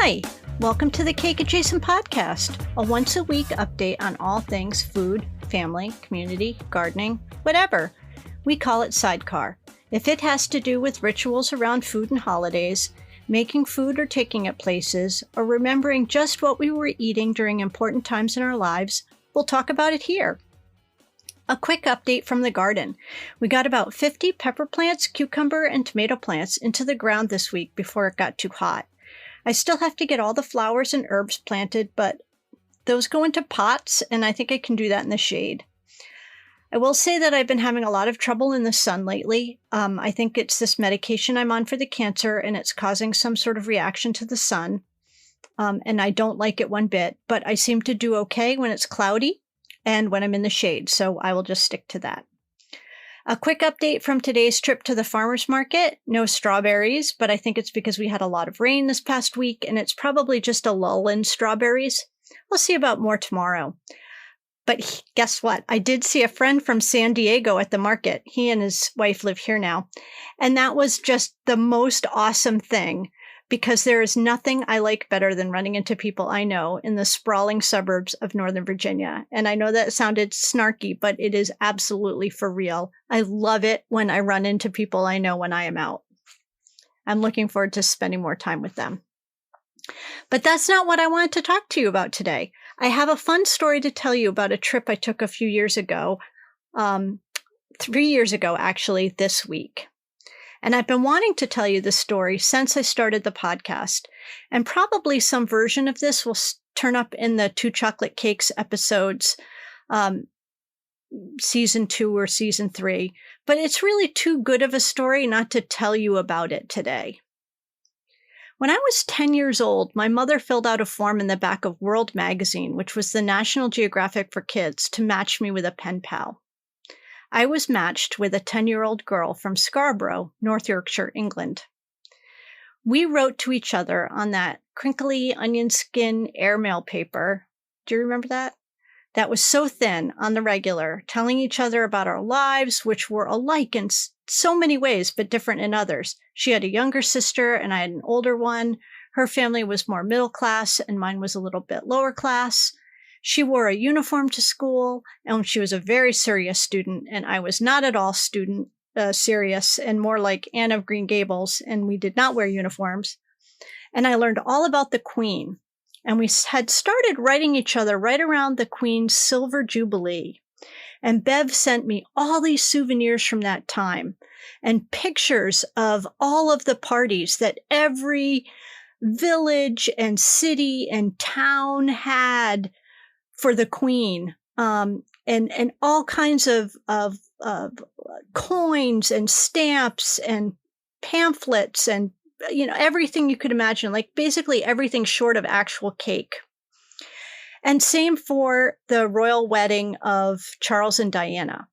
Hi, welcome to the Cake Adjacent Podcast, a once-a-week update on all things food, family, community, gardening, whatever. We call it SideCar. If it has to do with rituals around food and holidays, making food or taking it places, or remembering just what we were eating during important times in our lives, we'll talk about it here. A quick update from the garden. We got about 50 pepper plants, cucumber, and tomato plants into the ground this week before it got too hot. I still have to get all the flowers and herbs planted, but those go into pots, and I think I can do that in the shade. I will say that I've been having a lot of trouble in the sun lately. I think it's this medication I'm on for the cancer, and it's causing some sort of reaction to the sun. And I don't like it one bit, but I seem to do okay when it's cloudy and when I'm in the shade, so I will just stick to that. A quick update from today's trip to the farmer's market. No strawberries, but I think it's because we had a lot of rain this past week, and it's probably just a lull in strawberries. We'll see about more tomorrow. But guess what? I did see a friend from San Diego at the market. He and his wife live here now. And that was just the most awesome thing, because there is nothing I like better than running into people I know in the sprawling suburbs of Northern Virginia. And I know that sounded snarky, but it is absolutely for real. I love it when I run into people I know when I am out. I'm looking forward to spending more time with them. But that's not what I wanted to talk to you about today. I have a fun story to tell you about a trip I took a few years ago, 3 years ago, actually, this week. And I've been wanting to tell you this story since I started the podcast. And probably some version of this will turn up in the Two Chocolate Cakes episodes, season 2 or season 3. But it's really too good of a story not to tell you about it today. When I was 10 years old, my mother filled out a form in the back of World magazine, which was the National Geographic for kids, to match me with a pen pal. I was matched with a 10-year-old girl from Scarborough, North Yorkshire, England. We wrote to each other on that crinkly onion skin airmail paper. Do you remember that? That was so thin on the regular, telling each other about our lives, which were alike in so many ways, but different in others. She had a younger sister, and I had an older one. Her family was more middle class, and mine was a little bit lower class. She wore a uniform to school, and she was a very serious student, and I was not at all serious, and more like Anne of Green Gables, and we did not wear uniforms. And I learned all about the Queen, and we had started writing each other right around the Queen's Silver Jubilee. And Bev sent me all these souvenirs from that time, and pictures of all of the parties that every village and city and town had for the Queen, and all kinds of coins and stamps and pamphlets and, everything you could imagine, like basically everything short of actual cake. And same for the royal wedding of Charles and Diana.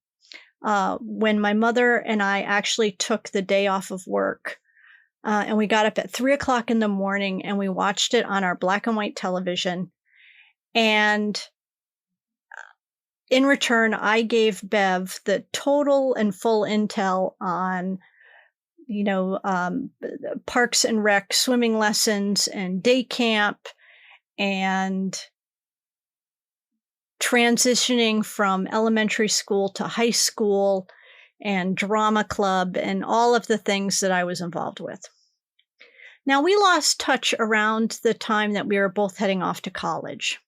When my mother and I actually took the day off of work, and we got up at 3 o'clock in the morning and we watched it on our black and white television. And in return, I gave Bev the total and full intel on, parks and rec, swimming lessons and day camp, and transitioning from elementary school to high school, and drama club, and all of the things that I was involved with. Now, we lost touch around the time that we were both heading off to college.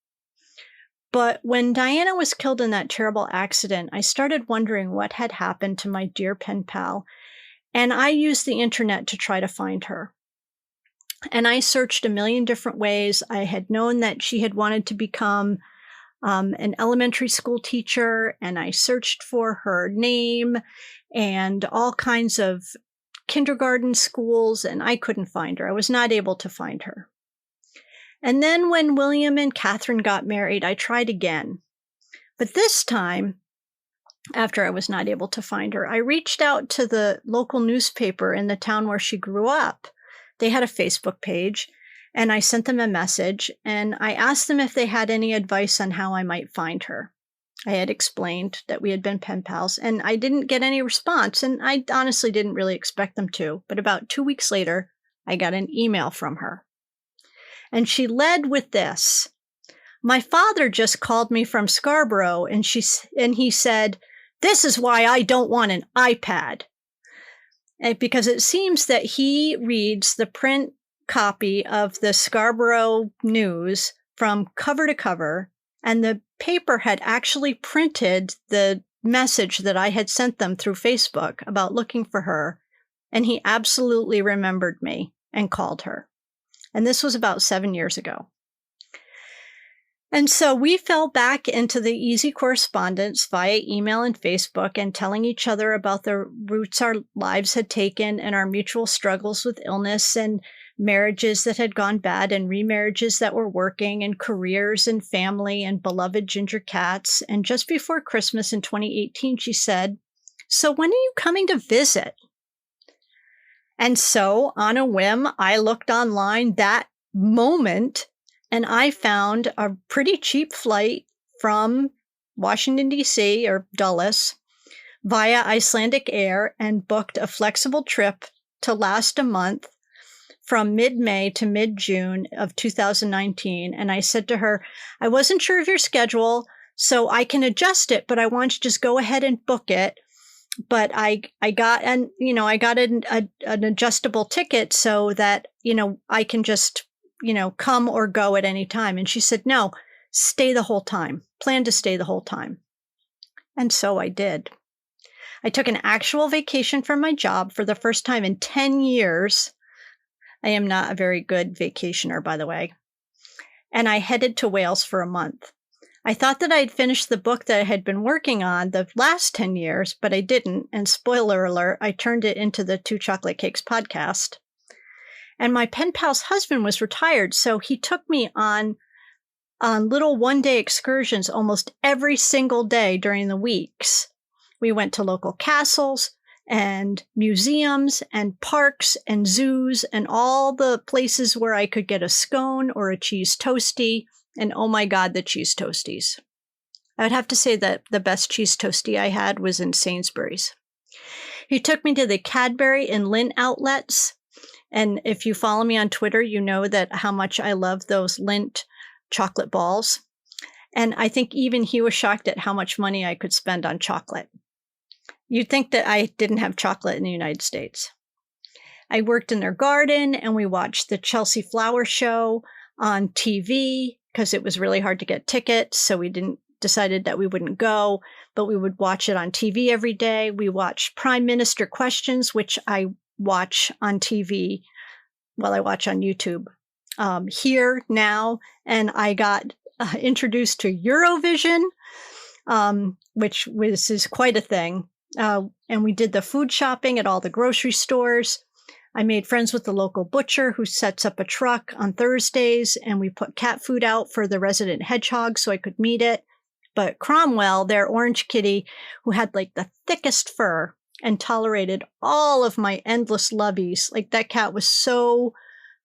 But when Diana was killed in that terrible accident, I started wondering what had happened to my dear pen pal, and I used the internet to try to find her. And I searched a million different ways. I had known that she had wanted to become an elementary school teacher, and I searched for her name and all kinds of kindergarten schools, and I couldn't find her. I was not able to find her. And then when William and Catherine got married, I tried again. But this time, after I was not able to find her, I reached out to the local newspaper in the town where she grew up. They had a Facebook page, and I sent them a message, and I asked them if they had any advice on how I might find her. I had explained that we had been pen pals, and I didn't get any response, and I honestly didn't really expect them to. But about 2 weeks later, I got an email from her. And she led with this. My father just called me from Scarborough, and he said, "This is why I don't want an iPad." Because it seems that he reads the print copy of the Scarborough News from cover to cover, and the paper had actually printed the message that I had sent them through Facebook about looking for her, and he absolutely remembered me and called her. And this was about 7 years ago. And so we fell back into the easy correspondence via email and Facebook, and telling each other about the routes our lives had taken and our mutual struggles with illness and marriages that had gone bad and remarriages that were working and careers and family and beloved ginger cats. And just before Christmas in 2018, she said, "So when are you coming to visit?" And so on a whim, I looked online that moment, and I found a pretty cheap flight from Washington, D.C., or Dulles, via Icelandic Air, and booked a flexible trip to last a month from mid-May to mid-June of 2019. And I said to her, "I wasn't sure of your schedule, so I can adjust it, but I want you to just go ahead and book it." But I got an adjustable ticket so that, I can just come or go at any time. And she said, "No, stay the whole time. Plan to stay the whole time." And so I did. I took an actual vacation from my job for the first time in 10 years. I am not a very good vacationer, by the way. And I headed to Wales for a month. I thought that I'd finished the book that I had been working on the last 10 years, but I didn't. And spoiler alert, I turned it into the Two Chocolate Cakes podcast. And my pen pal's husband was retired, so he took me on little one-day excursions almost every single day during the weeks. We went to local castles and museums and parks and zoos and all the places where I could get a scone or a cheese toastie. And oh my God, the cheese toasties. I would have to say that the best cheese toastie I had was in Sainsbury's. He took me to the Cadbury and Lindt outlets. And if you follow me on Twitter, you know that how much I love those Lindt chocolate balls. And I think even he was shocked at how much money I could spend on chocolate. You'd think that I didn't have chocolate in the United States. I worked in their garden, and we watched the Chelsea Flower Show on TV because it was really hard to get tickets. So we decided that we wouldn't go, but we would watch it on TV every day. We watched Prime Minister Questions, which I watch on TV while I watch on YouTube here now. And I got introduced to Eurovision, which is quite a thing. And we did the food shopping at all the grocery stores. I made friends with the local butcher who sets up a truck on Thursdays, and we put cat food out for the resident hedgehog so I could meet it. But Cromwell, their orange kitty, who had like the thickest fur and tolerated all of my endless loveys, like that cat was so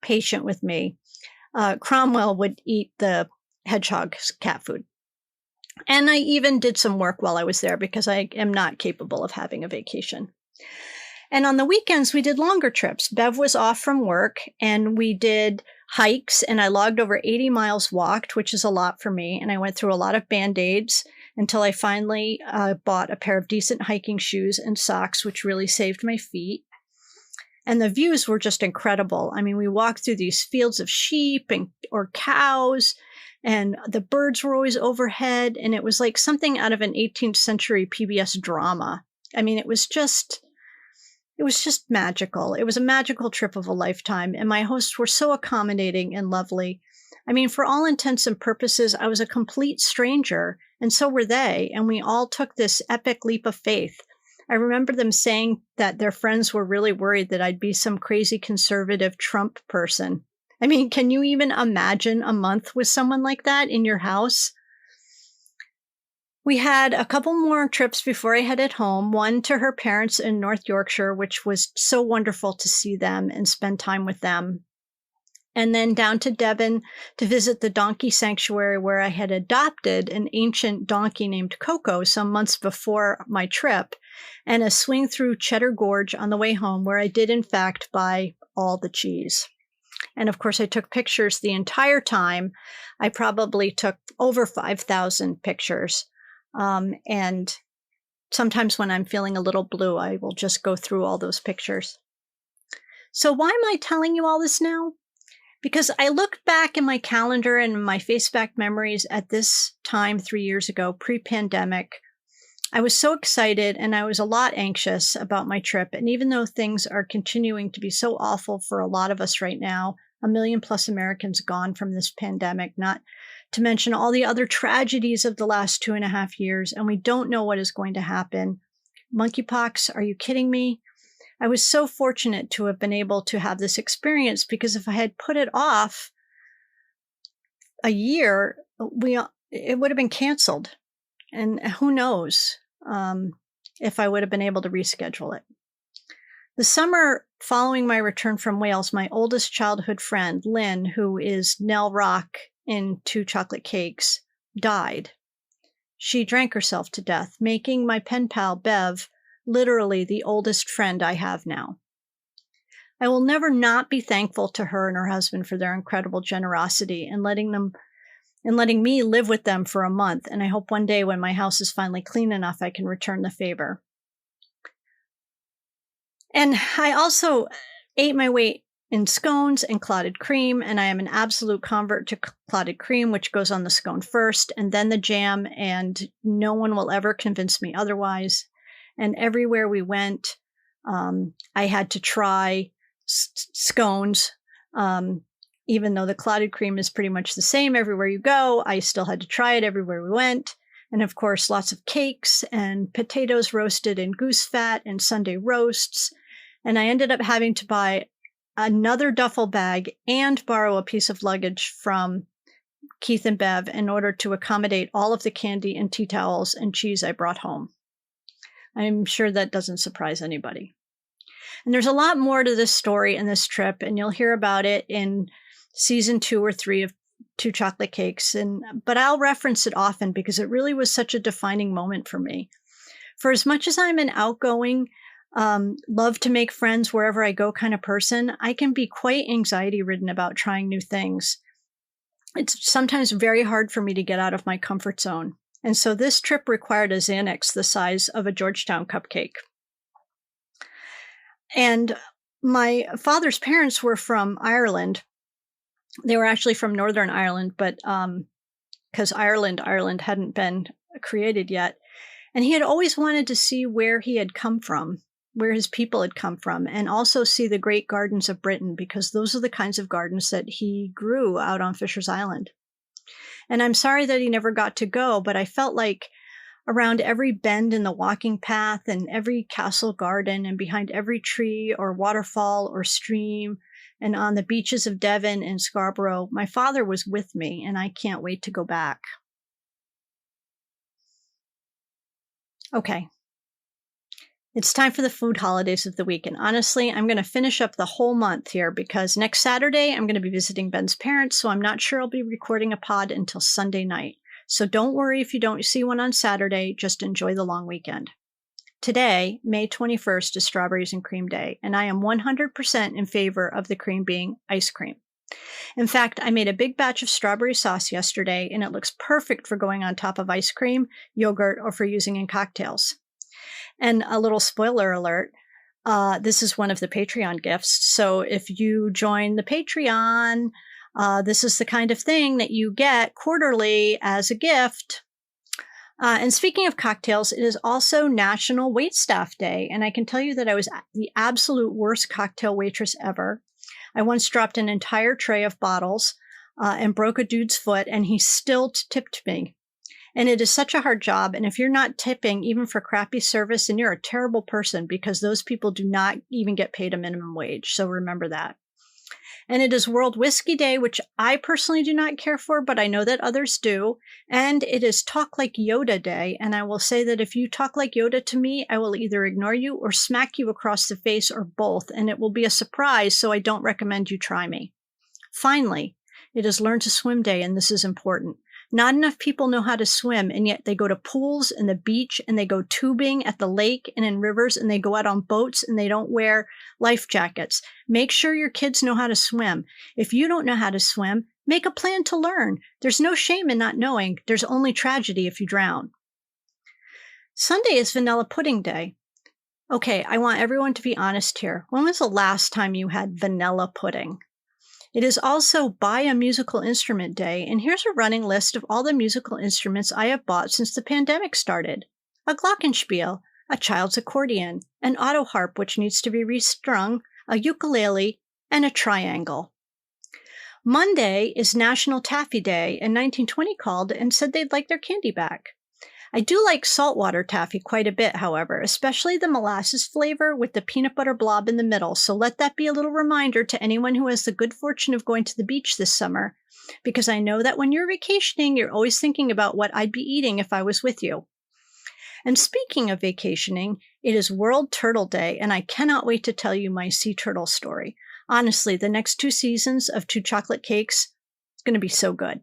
patient with me. Cromwell would eat the hedgehog's cat food. And I even did some work while I was there because I am not capable of having a vacation. And on the weekends, we did longer trips. Bev was off from work, and we did hikes, and I logged over 80 miles walked, which is a lot for me. And I went through a lot of Band-Aids until I finally bought a pair of decent hiking shoes and socks, which really saved my feet. And the views were just incredible. I mean, we walked through these fields of sheep or cows, and the birds were always overhead. And it was like something out of an 18th century PBS drama. I mean, it was just magical. It was a magical trip of a lifetime. And my hosts were so accommodating and lovely. I mean, for all intents and purposes, I was a complete stranger, and so were they. And we all took this epic leap of faith. I remember them saying that their friends were really worried that I'd be some crazy conservative Trump person. I mean, can you even imagine a month with someone like that in your house? We had a couple more trips before I headed home, one to her parents in North Yorkshire, which was so wonderful to see them and spend time with them. And then down to Devon to visit the donkey sanctuary where I had adopted an ancient donkey named Coco some months before my trip, and a swing through Cheddar Gorge on the way home where I did, in fact, buy all the cheese. And of course, I took pictures the entire time. I probably took over 5,000 pictures. And sometimes when I'm feeling a little blue, I will just go through all those pictures. So why am I telling you all this now? Because I looked back in my calendar and my face-back memories at this time 3 years ago, pre-pandemic. I was so excited and I was a lot anxious about my trip. And even though things are continuing to be so awful for a lot of us right now, 1 million plus Americans gone from this pandemic, not to mention all the other tragedies of the last 2.5 years, and we don't know what is going to happen. Monkeypox, are you kidding me? I was so fortunate to have been able to have this experience, because if I had put it off a year, it would have been canceled. And who knows if I would have been able to reschedule it. The summer following my return from Wales, my oldest childhood friend, Lynn, who is Nell Rock in Two Chocolate Cakes, died. She drank herself to death, making my pen pal, Bev, literally the oldest friend I have now. I will never not be thankful to her and her husband for their incredible generosity in letting me live with them for a month, and I hope one day when my house is finally clean enough, I can return the favor. And I also ate my weight in scones and clotted cream, and I am an absolute convert to clotted cream, which goes on the scone first, and then the jam, and no one will ever convince me otherwise. And everywhere we went, I had to try scones. Even though the clotted cream is pretty much the same everywhere you go, I still had to try it everywhere we went. And of course, lots of cakes and potatoes roasted in goose fat and Sunday roasts. And I ended up having to buy another duffel bag and borrow a piece of luggage from Keith and Bev in order to accommodate all of the candy and tea towels and cheese I brought home. I'm sure that doesn't surprise anybody. And there's a lot more to this story and this trip, and you'll hear about it in season 2 or 3 of Two Chocolate Cakes. But I'll reference it often because it really was such a defining moment for me. For as much as I'm an outgoing, love to make friends wherever I go kind of person, I can be quite anxiety-ridden about trying new things. It's sometimes very hard for me to get out of my comfort zone. And so this trip required a Xanax the size of a Georgetown cupcake. And my father's parents were from Ireland. They were actually from Northern Ireland, but because Ireland hadn't been created yet. And he had always wanted to see where he had come from, where his people had come from, and also see the great gardens of Britain, because those are the kinds of gardens that he grew out on Fisher's Island. And I'm sorry that he never got to go, but I felt like around every bend in the walking path and every castle garden and behind every tree or waterfall or stream and on the beaches of Devon and Scarborough, my father was with me, and I can't wait to go back. Okay. It's time for the food holidays of the week. And honestly, I'm going to finish up the whole month here because next Saturday, I'm going to be visiting Ben's parents, so I'm not sure I'll be recording a pod until Sunday night. So don't worry if you don't see one on Saturday, just enjoy the long weekend. Today, May 21st, is Strawberries and Cream Day, and I am 100% in favor of the cream being ice cream. In fact, I made a big batch of strawberry sauce yesterday, and it looks perfect for going on top of ice cream, yogurt, or for using in cocktails. And a little spoiler alert, this is one of the Patreon gifts. So if you join the Patreon, this is the kind of thing that you get quarterly as a gift. And speaking of cocktails, it is also National Waitstaff Day. And I can tell you that I was the absolute worst cocktail waitress ever. I once dropped an entire tray of bottles and broke a dude's foot, and he still tipped me. And it is such a hard job. And if you're not tipping, even for crappy service, then you're a terrible person, because those people do not even get paid a minimum wage. So remember that. And it is World Whiskey Day, which I personally do not care for, but I know that others do. And it is Talk Like Yoda Day. And I will say that if you talk like Yoda to me, I will either ignore you or smack you across the face, or both. And it will be a surprise, so I don't recommend you try me. Finally, it is Learn to Swim Day, and this is important. Not enough people know how to swim, and yet they go to pools and the beach, and they go tubing at the lake and in rivers, and they go out on boats, and they don't wear life jackets. Make sure your kids know how to swim. If you don't know how to swim, make a plan to learn. There's no shame in not knowing. There's only tragedy if you drown. Sunday is Vanilla Pudding Day. Okay, I want everyone to be honest here. When was the last time you had vanilla pudding? It is also Buy a Musical Instrument Day, and here's a running list of all the musical instruments I have bought since the pandemic started. A glockenspiel, a child's accordion, an auto harp which needs to be restrung, a ukulele, and a triangle. Monday is National Taffy Day, and 1920 called and said they'd like their candy back. I do like saltwater taffy quite a bit, however, especially the molasses flavor with the peanut butter blob in the middle, so let that be a little reminder to anyone who has the good fortune of going to the beach this summer, because I know that when you're vacationing, you're always thinking about what I'd be eating if I was with you. And speaking of vacationing, it is World Turtle Day, and I cannot wait to tell you my sea turtle story. Honestly, the next 2 seasons of 2 chocolate cakes, it's going to be so good.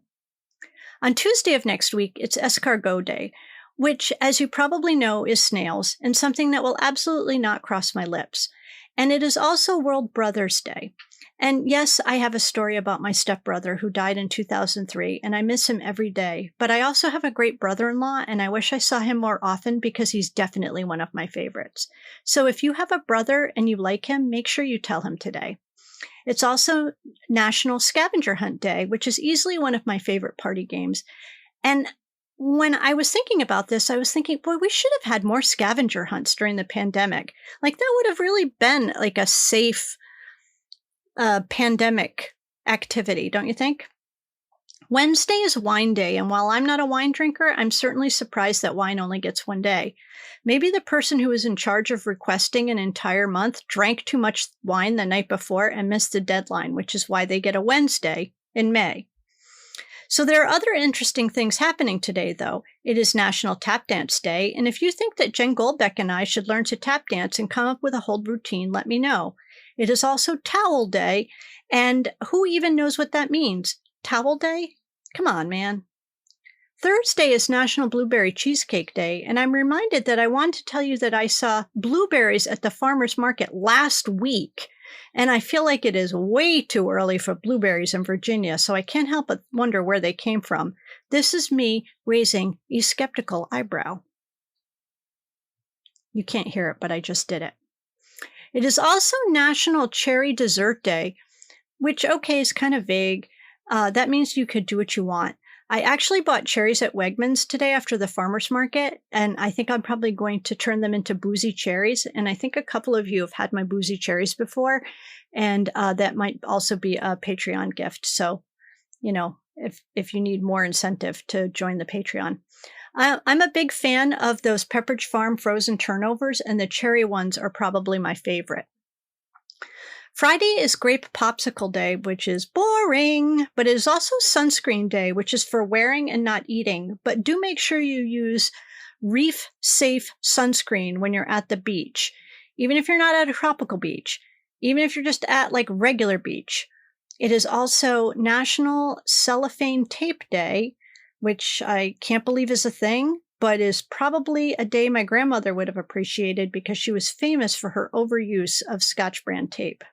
On Tuesday of next week, it's escargot day, which, as you probably know, is snails, and something that will absolutely not cross my lips. And it is also World Brothers Day. And yes, I have a story about my stepbrother who died in 2003, and I miss him every day. But I also have a great brother-in-law, and I wish I saw him more often because he's definitely one of my favorites. So if you have a brother and you like him, make sure you tell him today. It's also National Scavenger Hunt Day, which is easily one of my favorite party games. And when I was thinking about this, I was thinking, boy, we should have had more scavenger hunts during the pandemic. Like that would have really been like a safe pandemic activity, don't you think? Wednesday is Wine Day, and while I'm not a wine drinker, I'm certainly surprised that wine only gets 1 day. Maybe the person who was in charge of requesting an entire month drank too much wine the night before and missed the deadline, which is why they get a Wednesday in May. So there are other interesting things happening today, though. It is National Tap Dance Day, and if you think that Jen Goldbeck and I should learn to tap dance and come up with a whole routine, let me know. It is also Towel Day, and who even knows what that means? Towel Day? Come on, man. Thursday is National Blueberry Cheesecake Day, and I'm reminded that I want to tell you that I saw blueberries at the farmer's market last week. And I feel like it is way too early for blueberries in Virginia, so I can't help but wonder where they came from. This is me raising a skeptical eyebrow. You can't hear it, but I just did it. It is also National Cherry Dessert Day, which, okay, is kind of vague. That means you could do what you want. I actually bought cherries at Wegmans today after the farmer's market, and I think I'm probably going to turn them into boozy cherries. And I think a couple of you have had my boozy cherries before, and that might also be a Patreon gift. So, you know, if you need more incentive to join the Patreon. I'm a big fan of those Pepperidge Farm frozen turnovers, and the cherry ones are probably my favorite. Friday is Grape Popsicle Day, which is boring, but it is also Sunscreen Day, which is for wearing and not eating. But do make sure you use reef-safe sunscreen when you're at the beach, even if you're not at a tropical beach, even if you're just at like regular beach. It is also National Cellophane Tape Day, which I can't believe is a thing, but is probably a day my grandmother would have appreciated because she was famous for her overuse of Scotch brand tape.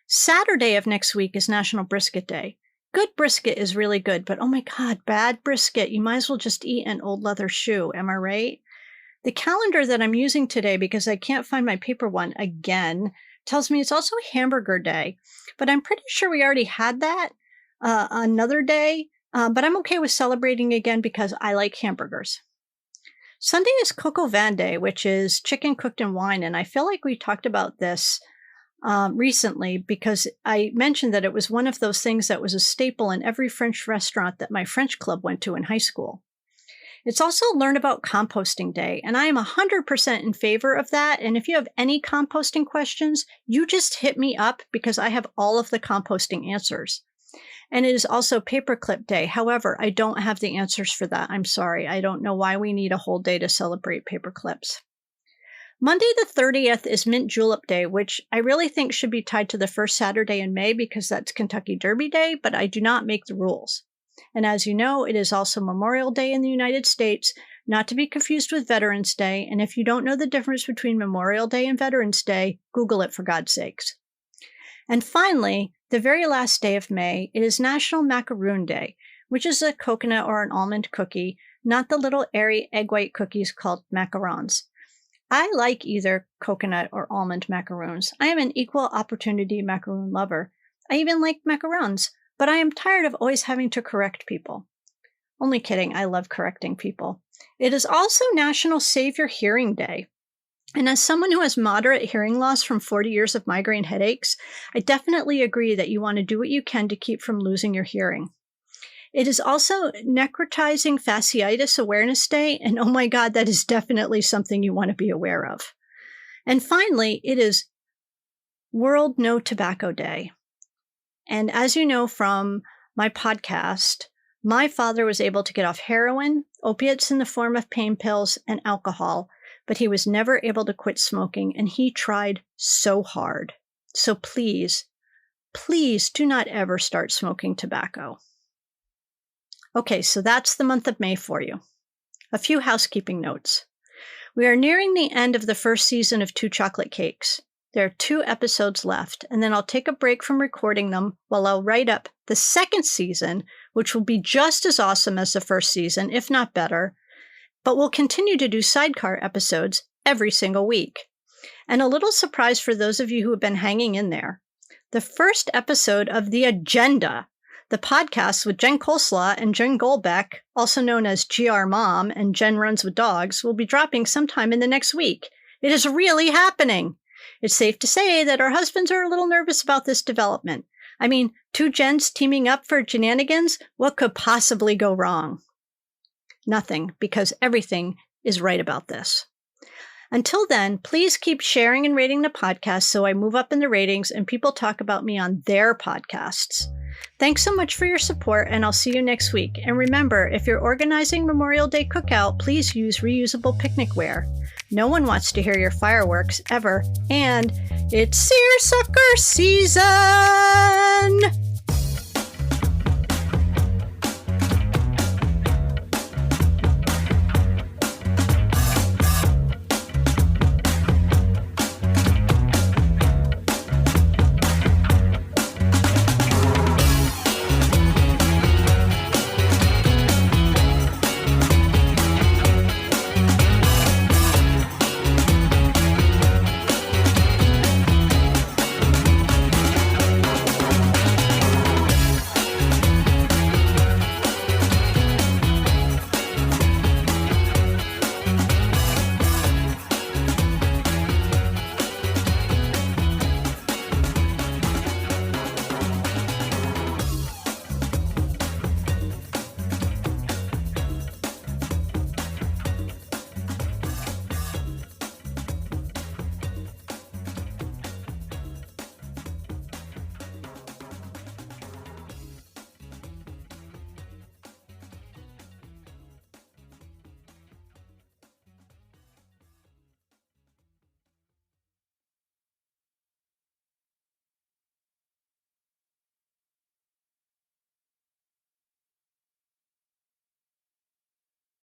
Saturday of next week is National Brisket Day. Good brisket is really good, but oh my God, bad brisket. You might as well just eat an old leather shoe. Am I right? The calendar that I'm using today, because I can't find my paper one again, tells me it's also Hamburger Day, but I'm pretty sure we already had that another day, but I'm okay with celebrating again because I like hamburgers. Sunday is Coq au vin Day, which is chicken cooked in wine, and I feel like we talked about this recently because I mentioned that it was one of those things that was a staple in every French restaurant that my French club went to in high school. It's also Learn About Composting Day, and I am 100% in favor of that. And if you have any composting questions, you just hit me up because I have all of the composting answers. And it is also Paperclip Day. However, I don't have the answers for that. I'm sorry. I don't know why we need a whole day to celebrate paperclips. Monday the 30th is Mint Julep Day, which I really think should be tied to the first Saturday in May because that's Kentucky Derby Day, but I do not make the rules. And as you know, it is also Memorial Day in the United States, not to be confused with Veterans Day. And if you don't know the difference between Memorial Day and Veterans Day, Google it for God's sakes. And finally, the very last day of May, it is National Macaroon Day, which is a coconut or an almond cookie, not the little airy egg white cookies called macarons. I like either coconut or almond macaroons. I am an equal opportunity macaroon lover. I even like macarons, but I am tired of always having to correct people. Only kidding, I love correcting people. It is also National Save Your Hearing Day. And as someone who has moderate hearing loss from 40 years of migraine headaches, I definitely agree that you want to do what you can to keep from losing your hearing. It is also Necrotizing Fasciitis Awareness Day, and oh my God, that is definitely something you want to be aware of. And finally, it is World No Tobacco Day. And as you know from my podcast, my father was able to get off heroin, opiates in the form of pain pills, and alcohol, but he was never able to quit smoking, and he tried so hard. So please, please do not ever start smoking tobacco. Okay, so that's the month of May for you. A few housekeeping notes. We are nearing the end of the first season of 2 Chocolate Cakes. There are 2 episodes left, and then I'll take a break from recording them while I'll write up the second season, which will be just as awesome as the first season, if not better. But we'll continue to do SideCar episodes every single week. And a little surprise for those of you who have been hanging in there. The first episode of The Agenda, the podcast with Jen Coleslaw and Jen Goldbeck, also known as GR Mom and Jen Runs with Dogs, will be dropping sometime in the next week. It is really happening. It's safe to say that our husbands are a little nervous about this development. I mean, 2 Jens teaming up for shenanigans? What could possibly go wrong? Nothing, because everything is right about this. Until then, please keep sharing and rating the podcast so I move up in the ratings and people talk about me on their podcasts. Thanks so much for your support, and I'll see you next week. And remember, if you're organizing Memorial Day cookout, please use reusable picnic wear. No one wants to hear your fireworks, ever. And it's seersucker season!